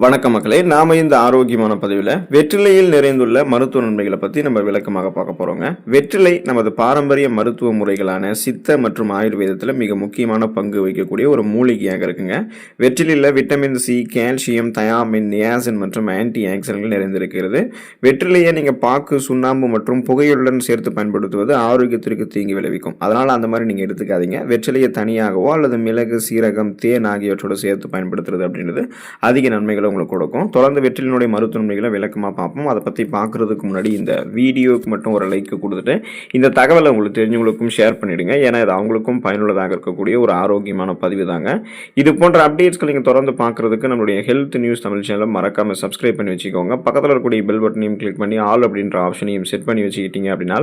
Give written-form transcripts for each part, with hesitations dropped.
வணக்கம் மக்களே, நாம இந்த ஆரோக்கியமான பதிவில் வெற்றிலையில் நிறைந்துள்ள மருத்துவ நன்மைகளை பற்றி நம்ம விளக்கமாக பார்க்க போகிறோங்க. வெற்றிலை நமது பாரம்பரிய மருத்துவ முறைகளான சித்த மற்றும் ஆயுர்வேதத்தில் மிக முக்கியமான பங்கு வகிக்கக்கூடிய ஒரு மூலிகையாக இருக்குங்க. வெற்றிலையில் vitamin C, calcium, thiamine, niacin மற்றும் ஆன்டி ஆக்சிடென்ட்கள் நிறைந்திருக்கிறது. வெற்றிலையை நீங்கள் பாக்கு, சுண்ணாம்பு மற்றும் புகையுடன் சேர்த்து பயன்படுத்துவது ஆரோக்கியத்திற்கு தீங்கு விளைவிக்கும். அதனால் அந்த மாதிரி நீங்கள் எடுத்துக்காதீங்க. வெற்றிலையை தனியாகவோ அல்லது மிளகு, சீரகம், தேன் ஆகியவற்றோடு சேர்த்து பயன்படுத்துறது அப்படின்றது அதிக நன்மைகளை உங்களுக்கு கொடுக்கும். தொடர்ந்து வெற்றிலினுடைய மருத்துவ நன்மைகளை விளக்கமாக பார்ப்போம். அதை பற்றி பார்க்குறதுக்கு முன்னாடி இந்த வீடியோக்கு மட்டும் ஒரு லைக் கொடுத்துட்டு இந்த தகவலை உங்களுக்கு தெரிஞ்சவங்களுக்கும் ஷேர் பண்ணிவிடுங்க. ஏன்னா இது அவங்களுக்கும் பயனுள்ளதாக இருக்கக்கூடிய ஒரு ஆரோக்கியமான பதிவு தாங்க. இது போன்ற அப்டேட்ஸ்கள் நீங்கள் தொடர்ந்து பார்க்குறதுக்கு நம்மளுடைய ஹெல்த் நியூஸ் தமிழ் சேனலை மறக்காமல் சப்ஸ்கிரைப் பண்ணி வச்சுக்கோங்க. பக்கத்தில் இருக்கக்கூடிய பெல் பட்டனையும் கிளிக் பண்ணி ஆல் அப்படின்ற ஆப்ஷனையும் செட் பண்ணி வச்சுக்கிட்டீங்க அப்படின்னா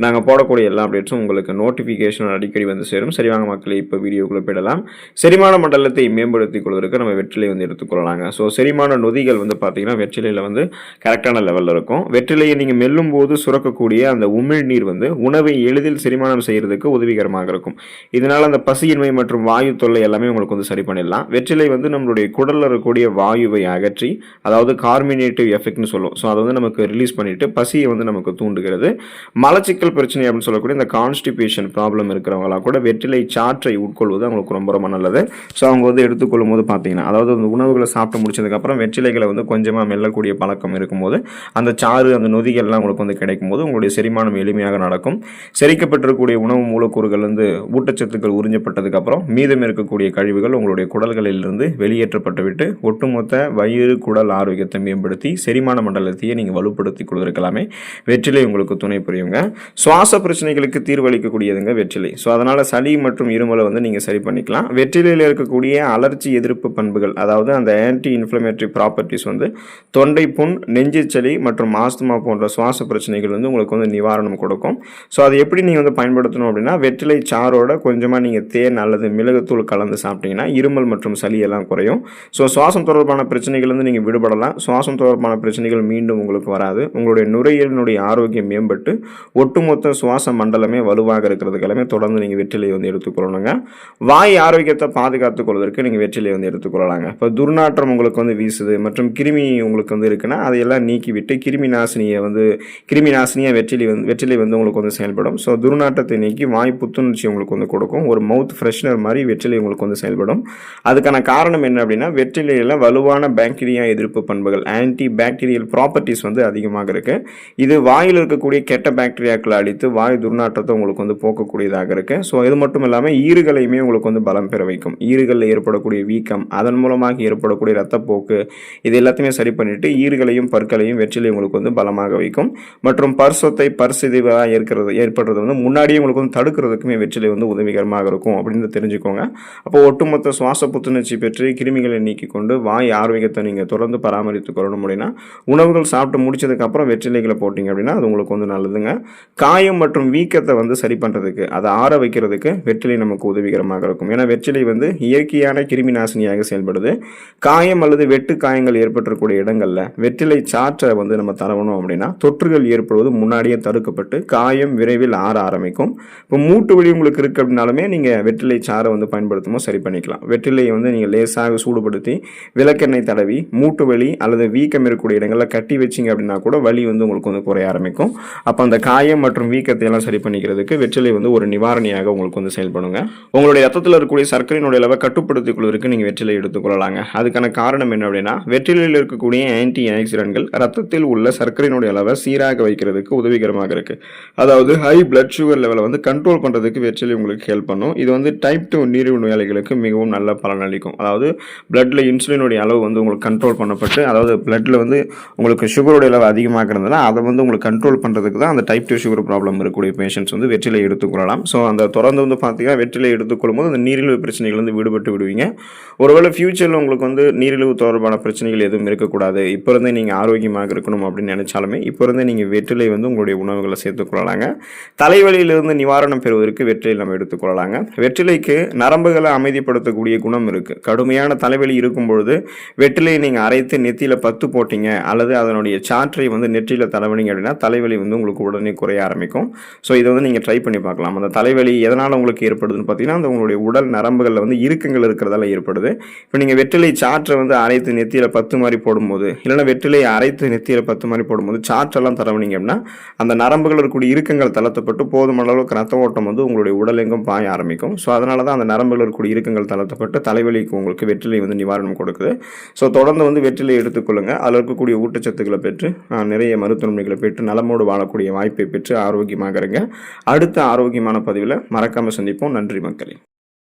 நாங்கள் போடக்கூடிய எல்லா அப்டேட்ஸும் உங்களுக்கு நோட்டிஃபிகேஷன் அடிக்கடி வந்து சேரும். சரிவாங்க மக்களே, இப்போ வீடியோக்குள்ளே போயிடலாம். செரிமான மண்டலத்தை மேம்படுத்திக் கொள்வதற்கு நம்ம வெற்றிலை எடுத்துக்கொள்ளலாங்க. ஸோ செரிமான நொதிகள் பார்த்தீங்கன்னா வெற்றிலையில் கரெக்டான லெவலில் இருக்கும். வெற்றிலையை நீங்கள் மெல்லும் போது சுரக்கக்கூடிய அந்த உமிழ்நீர் உணவை எளிதில் செரிமானம் செய்யறதுக்கு உதவிகரமாக இருக்கும். இதனால் அந்த பசியின்மை மற்றும் வாயு தொல்லை எல்லாமே உங்களுக்கு சரி பண்ணிடலாம். வெற்றிலை நம்மளுடைய குடலில் இருக்கக்கூடிய வாயுவை அகற்றி, அதாவது கார்மினேட்டிவ் எஃபெக்ட்னு சொல்லுவோம். ஸோ அதை நமக்கு ரிலீஸ் பண்ணிட்டு பசியை நமக்கு தூண்டுகிறது. மலச்சிக்கல் பிரச்சனை அப்படின்னு சொல்லக்கூடிய இந்த கான்ஸ்டிபேஷன் ப்ராப்ளம் இருக்கிறவங்களாம் கூட வெற்றிலை சாற்றை உட்கொள்வது அவங்களுக்கு ரொம்ப ரொம்ப நல்லது. ஸோ அவங்க எடுத்துக்கொள்ளும் போது பார்த்தீங்கன்னா, அதாவது அந்த உணவுகளை சாப்பிட்டு முடிச்சதுக்கப்புறம் வெற்றிலைகளை கொஞ்சமாக மெல்லக்கூடிய பழக்கம் இருக்கும்போது அந்த சாறு, அந்த நொதிகள்லாம் உங்களுக்கு கிடைக்கும் போது உங்களுடைய செரிமானம் எளிமையாக நடக்கும். செரிக்கப்பட்டிருக்கக்கூடிய உணவு மூலக்கூறுகள் ஊட்டச்சத்துக்கள் உறிஞ்சப்பட்டதுக்கப்புறம் மீதம் இருக்கக்கூடிய கழிவுகள் உங்களுடைய குடல்களிலிருந்து வெளியேற்றப்பட்டுவிட்டு ஒட்டுமொத்த வயிறு குடல் ஆரோக்கியத்தை மேம்படுத்தி செரிமான மண்டலத்தையே நீங்கள் வலுப்படுத்திக் கொள்வதற்கெல்லாமே வெற்றிலை உங்களுக்கு துணை புரியுங்க. சுவாச பிரச்சனைகளுக்கு தீர்வளிக்கக்கூடியதுங்க வெற்றிலை. ஸோ அதனால் சளி மற்றும் இருமலை நீங்கள் சரி பண்ணிக்கலாம். வெற்றிலையில் இருக்கக்கூடிய அலர்ச்சி எதிர்ப்பு பண்புகள், அதாவது அந்த ஆன்டி இன்ஃப்ளமேட்டரி ப்ராப்பர்ட்டிஸ் தொண்டை புண், நெஞ்சு சளி மற்றும் ஆஸ்துமா போன்ற சுவாச பிரச்சனைகள் உங்களுக்கு நிவாரணம் கொடுக்கும். ஸோ அதை எப்படி நீங்கள் பயன்படுத்தணும் அப்படின்னா, வெற்றிலை சாரோட கொஞ்சமாக நீங்கள் தேன் அல்லது மிளகுத்தூள் கலந்து சாப்பிட்டீங்கன்னா இருமல் மற்றும் சளி எல்லாம் குறையும். ஸோ சுவாசம் தொடர்பான பிரச்சனைகள் நீங்கள் விடுபடலாம். சுவாசம் தொடர்பான பிரச்சனைகள் மீண்டும் உங்களுக்கு வராது. உங்களுடைய நுரையீரலினுடைய ஆரோக்கியம் மேம்பட்டு ஒட்டுமொத்த சுவாச மண்டலமே வலுவாக இருக்கிறதுக்கெல்லாமே தொடர்ந்து நீங்கள் வெற்றிலை எடுத்துக்கொள்ளணுங்க. வாய் ஆரோக்கியத்தை பாதுகாத்துக் கொள்வதற்கு நீங்கள் வெற்றிலை எடுத்துக்கொள்ளலாங்க. இப்போ துர்நாற்றம் உங்களுக்கு வீசுது மற்றும் கிருமி உங்களுக்கு இருக்குன்னா அதையெல்லாம் நீக்கிவிட்டு கிருமி நாசினியாக வெற்றிலை உங்களுக்கு செயல்படும். ஸோ துர்நாற்றத்தை நீக்கி வாய் புத்துணர்ச்சி உங்களுக்கு கொடுக்கும். ஒரு மவுத் ஃப்ரெஷ்னர் மாதிரி வெற்றிலை உங்களுக்கு செயல்படும். அதுக்கான காரணம் என்ன அப்படின்னா, வெற்றிலையில் வலுவான பாக்டீரியா எதிர்ப்பு பண்புகள், ஆன்டி பாக்டீரியல் ப்ராப்பர்ட்டிஸ் அதிகமாக இருக்கு. இது வாயில் இருக்கக்கூடிய கெட்ட பாக்டீரியாக்களை அழித்து வாய் துர்நாற்றத்தை உங்களுக்கு போக்கக்கூடியதாக இருக்கு. ஸோ இது மட்டும் இல்லாமல் ஈறுகளையுமே உங்களுக்கு பலம் பெற வைக்கும். ஈறுகளில் ஏற்படக்கூடிய வீக்கம், அதன் மூலமாக ஏற்படக்கூடிய ரத்தப்போக்கு, இது எல்லாத்தையுமே சரி பண்ணிட்டு ஈறுகளையும் பற்களையும் வெற்றிலை உங்களுக்கு பலமாக வைக்கும். மற்றும் பர்சொத்தை பர்சிதிவாக ஏற்படுறது முன்னாடியே உங்களுக்கு தடுக்கிறதுக்குமே வெற்றிலை உதவிகரமாக இருக்கும் அப்படின்னு தெரிஞ்சுக்கோங்க. அப்போ ஒட்டுமொத்த சுவாச புத்துணர்ச்சி பெற்று கிருமிகளை நீக்கி கொண்டு வாய் ஆரோக்கியத்தை நீங்கள் தொடர்ந்து பராமரித்துக் கொள்ளணும் அப்படின்னா, உணவுகள் சாப்பிட்டு முடிச்சதுக்கு அப்புறம் வெற்றிலைகளை போட்டீங்க அப்படின்னா அது உங்களுக்கு நல்லதுங்க. காயம் மற்றும் வீக்கத்தை சரி பண்றதுக்கு, அதை ஆற வைக்கிறதுக்கு வெற்றிலை நமக்கு உதவிகரமாக இருக்கும். ஏன்னா வெற்றிலை இயற்கையான கிருமி நாசினியாக செயல்படுது. காயம் அல்லது வெட்டு காயங்கள் ஏற்பட்டிருக்கூடிய இடங்கள்ல வெற்றிலை சாற்றை நம்ம தரவணும் அப்படின்னா தொற்றுகள் ஏற்படுவது முன்னாடியே தடுக்கப்பட்டு காயம் விரைவில் ஆற ஆரம்பிக்கும். இப்போ மூட்டு வலி உங்களுக்கு இருக்கு அப்படின்னாலுமே நீங்க வெற்றிலை சாறை பயன்படுத்துமோ சரி பண்ணிக்கலாம். வெற்றிலையை நீங்க லேசாக சூடுபடுத்தி விளக்கெண்ணெய் தடவி மூட்டு வலி அல்லது வீக்கம் இருக்கக்கூடிய இடங்கள்ல கட்டி வச்சிங்க அப்படின்னா கூட வலி உங்களுக்கு குறைய ஆரம்பிக்கும். அப்போ அந்த காயம் மற்றும் வீக்கத்தை எல்லாம் சரி பண்ணிக்கிறதுக்கு வெற்றிலை ஒரு நிவாரணியாக உங்களுக்கு செயல்படுங்க. உங்களுடைய ரத்தத்தில் இருக்கக்கூடிய சர்க்கரையினுடைய அளவை கட்டுப்படுத்திக் கொள்வதற்கு நீங்க வெற்றிலை எடுத்துக்கொள்ளலாங்க. அதுக்கான காரணம் என்ன அப்படின்னா, வெற்றிலையில் இருக்கக்கூடிய ஆன்டி ஆக்சிடென்ட்கள் ரத்தத்தில் உள்ள சர்க்கரையினுடைய அளவை சீராக வைக்கிறதுக்கு உதவிகரமாக இருக்கு. அதாவது ஹை பிளட் சுகர் லெவலை கண்ட்ரோல் பண்றதுக்கு வெற்றிலை உங்களுக்கு ஹெல்ப் பண்ணும். இது டைப் 2 நீரிழிவு நோயாளிகளுக்கு மிகவும் நல்ல பலன் அளிக்கும். அதாவது பிளட்ல இன்சுலினுடைய அளவு உங்களுக்கு கண்ட்ரோல் பண்ணப்பட்டு, அதாவது பிளட்ல உங்களுக்கு சுகருடைய அளவு அதிகமாக இருந்ததுன்னா அதை உங்களுக்கு கண்ட்ரோல் பண்றதுக்கு தான் அந்த டைப் 2 சுகர் ப்ராப்ளம் இருக்கக்கூடிய பேஷண்ட்ஸ் வெற்றிலை எடுத்துக்கொள்ளலாம். ஸோ அந்த தொடர்ந்து பார்த்தீங்கன்னா வெற்றிலை எடுத்துக்கொள்ளும் போது அந்த நீரிழிவு பிரச்சனைகள் விடுபட்டு விடுவீங்க. ஒருவேளை ஃபியூச்சரில் உங்களுக்கு நீரிழிவு தொடர்பான பிரச்சனைகள் எதுவும் இருக்கக்கூடாது, இப்போ இருந்தே நீங்கள் ஆரோக்கியமாக இருக்கணும் அப்படின்னு நினைச்சாலுமே இப்போ இருந்தே நீங்கள் வெற்றிலை உங்களுடைய உணவுகளை சேர்த்துக்கொள்ளலாங்க. தலைவலியிலிருந்து நிவாரணம் பெறுவதற்கு வெற்றிலை நம்ம எடுத்துக்கொள்ளலாங்க. வெற்றிலைக்கு நரம்புகளை அமைதிப்படுத்தக்கூடிய குணம் இருக்குது. கடுமையான தலைவலி இருக்கும் பொழுது வெற்றிலையை நீங்கள் அரைத்து நெத்தியில் பத்து போட்டீங்க அல்லது அதனுடைய சாற்றை நெற்றியில் தடவினீங்க அப்படின்னா தலைவலி உங்களுக்கு உடனே குறைய ஆரம்பிக்கும். ஸோ இதை நீங்கள் ட்ரை பண்ணி பார்க்கலாம். அந்த தலைவலி எதனால் உங்களுக்கு ஏற்படுதுன்னு பார்த்தீங்கன்னா, அந்த உங்களுடைய உடல் நரம்புகளில் இறுக்கங்கள் இருக்கிறதால ஏற்படுது. இப்போ நீங்கள் வெற்றிலை சாற்றை அரைத்து தாளித்து நெத்தியில் 10 மாதிரி போடும்போது, இல்லைன்னா வெற்றிலையை அரைத்து நெத்தியில் 10 மாதிரி போடும்போது சாற்றெல்லாம் தடவுனீங்க அப்படின்னா அந்த நரம்புகள் இருக்கக்கூடிய இறுக்கங்கள் தளர்த்தப்பட்டு போதுமான அளவுக்கு ரத்த ஓட்டம் வந்து உங்களுடைய உடலெங்கும் பாய ஆரம்பிக்கும். ஸோ அதனால தான் அந்த நரம்புகள் இருக்கக்கூடிய இறுக்கங்கள் தளர்த்தப்பட்டு தலைவலிக்கு உங்களுக்கு வெற்றிலை வந்து நிவாரணம் கொடுக்குது. ஸோ தொடர்ந்து வந்து வெற்றிலை எடுத்துக்கொள்ளுங்கள். அதில் இருக்கக்கூடிய ஊட்டச்சத்துக்களை பெற்று நிறைய மருத்துவ நன்மைகளை பெற்று நலமோடு வாழக்கூடிய வாய்ப்பை பெற்று ஆரோக்கியமாக இருங்க. அடுத்த ஆரோக்கியமான பதிவில் மறக்காமல் சந்திப்போம். நன்றி மக்களே.